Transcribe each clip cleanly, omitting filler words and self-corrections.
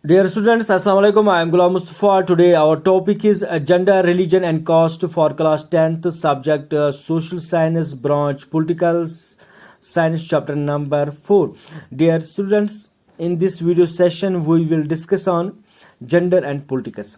Dear students, Assalamu alaikum. I am Ghulam Mustafa. Today our topic is gender, religion and caste for class 10th subject social science branch political science chapter number 4. Dear students, in this video session we will discuss on gender and politics.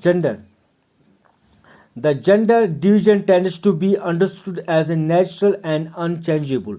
gender, the gender division tends to be understood as a natural and unchangeable.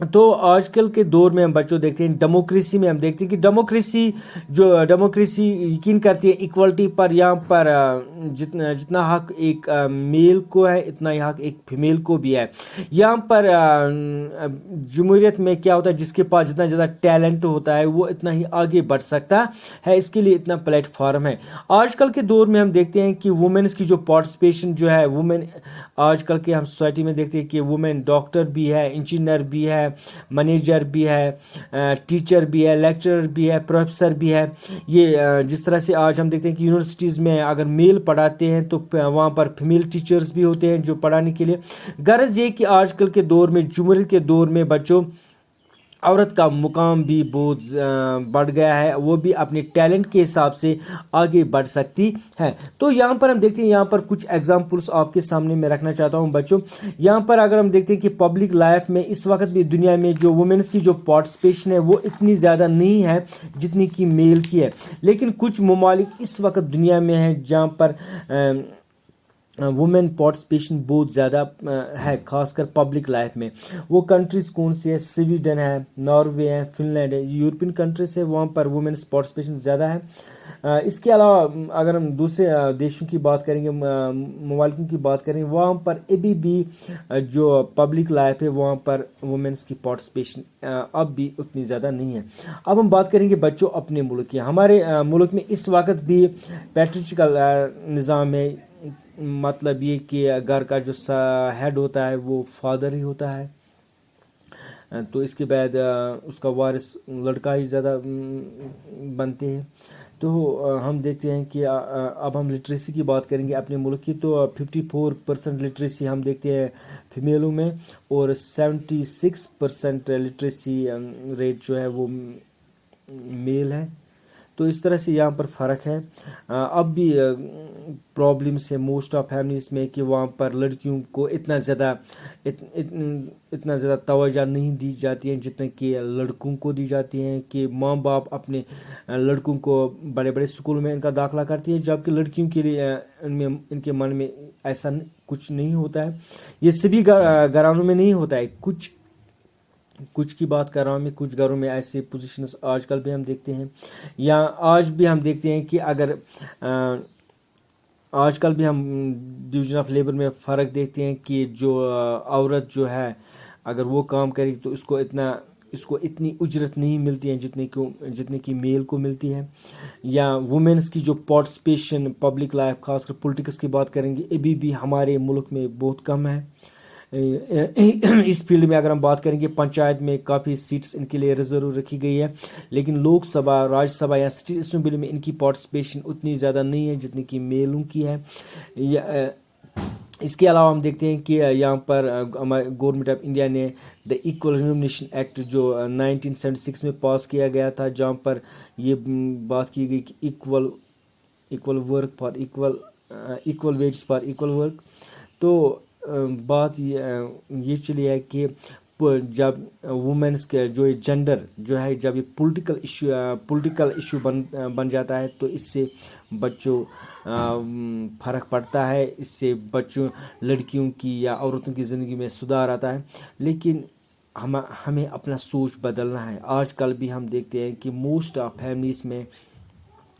تو آج کل کے دور میں ہم بچوں دیکھتے ہیں ڈیموکریسی میں ہم دیکھتے ہیں کہ ڈیموکریسی یقین کرتی ہے ایکوالٹی پر. یہاں پر جتنا حق ایک میل کو ہے اتنا ہی حق ایک فیمیل کو بھی ہے. یہاں پر جمہوریت میں کیا ہوتا ہے، جس کے پاس جتنا زیادہ ٹیلنٹ ہوتا ہے وہ اتنا ہی آگے بڑھ سکتا ہے، اس کے لیے اتنا پلیٹ فارم ہے. آج کل کے دور میں ہم دیکھتے ہیں کہ وومنس کی جو پارٹیسپیشن جو ہے، وومن آج کل کے ہم سوسائٹی میں دیکھتے ہیں کہ وومن ڈاکٹر بھی ہے، انجینئر بھی ہے، منیجر بھی ہے، ٹیچر بھی ہے، لیکچرر بھی ہے، پروفیسر بھی ہے. یہ جس طرح سے آج ہم دیکھتے ہیں کہ یونیورسٹیز میں اگر میل پڑھاتے ہیں تو وہاں پر فیمیل ٹیچرز بھی ہوتے ہیں جو پڑھانے کے لیے. غرض یہ کہ آج کل کے دور میں، جمہوریت کے دور میں بچوں، عورت کا مقام بھی بہت بڑھ گیا ہے، وہ بھی اپنے ٹیلنٹ کے حساب سے آگے بڑھ سکتی ہے. تو یہاں پر ہم دیکھتے ہیں، یہاں پر کچھ ایگزامپلس آپ کے سامنے میں رکھنا چاہتا ہوں بچوں. یہاں پر اگر ہم دیکھتے ہیں کہ پبلک لائف میں اس وقت بھی دنیا میں جو وومنس کی جو پارٹیسپیشن ہے وہ اتنی زیادہ نہیں ہے جتنی کہ میل کی ہے. لیکن کچھ ممالک اس وقت دنیا میں ہیں جہاں پر وومن پارٹیسپیشن بہت زیادہ ہے، خاص کر پبلک لائف میں. وہ کنٹریز کون سی ہے؟ سویڈن ہے، ناروے ہے، فن لینڈ ہے. یورپین کنٹریز ہے، وہاں پر وومنس پارٹیسپیشن زیادہ ہے. اس کے علاوہ اگر ہم دوسرے دیشوں کی بات کریں گے، ممالکوں کی بات کریں گے، وہاں پر ابھی بھی جو پبلک لائف ہے وہاں پر وومنس کی پارٹیسپیشن اب بھی اتنی زیادہ نہیں ہے. اب ہم بات کریں گے بچوں اپنے ملک کی. ہمارے ملک میں اس وقت بھی پیٹریچکل نظام ہے، مطلب یہ کہ گھر کا جو ہیڈ ہوتا ہے وہ فادر ہی ہوتا ہے. تو اس کے بعد اس کا وارث لڑکا ہی زیادہ بنتے ہیں. تو ہم دیکھتے ہیں کہ اب ہم لٹریسی کی بات کریں گے اپنے ملک کی، تو 54% لٹریسی ہم دیکھتے ہیں فیمیلوں میں، اور 76% لٹریسی ریٹ جو ہے وہ میل ہے. تو اس طرح سے یہاں پر فرق ہے. اب بھی پرابلمس ہے موسٹ آف فیملیز میں کہ وہاں پر لڑکیوں کو اتنا زیادہ توجہ نہیں دی جاتی ہے جتنا کہ لڑکوں کو دی جاتی ہیں. کہ ماں باپ اپنے لڑکوں کو بڑے بڑے اسکولوں میں ان کا داخلہ کرتی ہے، جبکہ لڑکیوں کے لیے ان کے من میں ایسا کچھ نہیں ہوتا ہے. یہ سبھی گھرانوں میں نہیں ہوتا ہے، کچھ کی بات کر رہا ہوں میں. کچھ گھروں میں ایسے پوزیشنز آج کل بھی ہم دیکھتے ہیں، یا آج بھی ہم دیکھتے ہیں کہ اگر آج کل بھی ہم ڈویژن آف لیبر میں فرق دیکھتے ہیں کہ جو عورت جو ہے اگر وہ کام کرے تو اس کو اتنی اجرت نہیں ملتی ہے جتنے کی میل کو ملتی ہے. یا وومنس کی جو پارٹیسپیشن پبلک لائف، خاص کر پولیٹکس کی بات کریں گے، ابھی بھی ہمارے ملک میں بہت کم ہے. اس فیلڈ میں اگر ہم بات کریں گے، پنچایت میں کافی سیٹس ان کے لیے ریزرو رکھی گئی ہے، لیکن لوک سبھا، راجیہ سبھا یا اسٹیٹ اسمبلی میں ان کی پارٹیسپیشن اتنی زیادہ نہیں ہے جتنی کہ میلوں کی ہے. اس کے علاوہ ہم دیکھتے ہیں کہ یہاں پر ہمارے گورنمنٹ آف انڈیا نے دا ایکول ریمونیشن ایکٹ جو 1976 میں پاس کیا گیا تھا، جہاں پر یہ بات کی گئی کہ equal work for equal wages for equal work. تو بات یہ چلی ہے کہ جب وومنس کے جو جینڈر جو ہے، جب یہ پولیٹیکل ایشو بن جاتا ہے تو اس سے بچوں فرق پڑتا ہے، اس سے بچوں، لڑکیوں کی یا عورتوں کی زندگی میں سدھار آتا ہے. لیکن ہمیں اپنا سوچ بدلنا ہے. آج کل بھی ہم دیکھتے ہیں کہ موسٹ آف فیملیز میں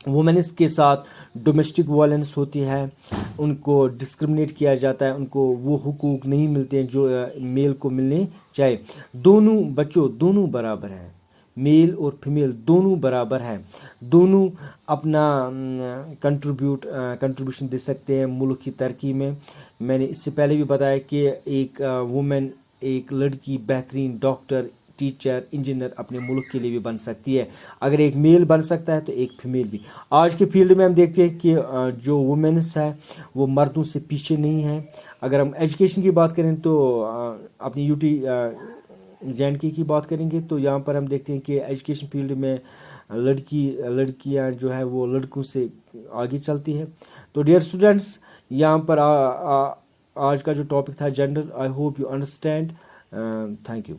وومنس کے ساتھ ڈومیسٹک وائلنس ہوتی ہے، ان کو ڈسکرمنیٹ کیا جاتا ہے، ان کو وہ حقوق نہیں ملتے ہیں جو میل کو ملنے چاہیے. دونوں برابر ہیں، میل اور فیمیل دونوں برابر ہیں، دونوں اپنا کنٹریبیوشن دے سکتے ہیں ملک کی ترقی میں. میں نے اس سے پہلے بھی بتایا کہ ایک لڑکی بہترین ڈاکٹر، ٹیچر، انجینئر اپنے ملک کے لیے بھی بن سکتی ہے. اگر ایک میل بن سکتا ہے تو ایک فیمیل بھی. آج کے فیلڈ میں ہم دیکھتے ہیں کہ جو وومنس ہے وہ مردوں سے پیچھے نہیں ہے. اگر ہم ایجوکیشن کی بات کریں تو اپنی JNK کی بات کریں گے تو یہاں پر ہم دیکھتے ہیں کہ ایجوکیشن فیلڈ میں لڑکیاں جو ہے وہ لڑکوں سے آگے چلتی ہے. تو ڈیئر اسٹوڈنٹس، یہاں پر آج کا جو ٹاپک تھا gender, I hope you understand. Thank you.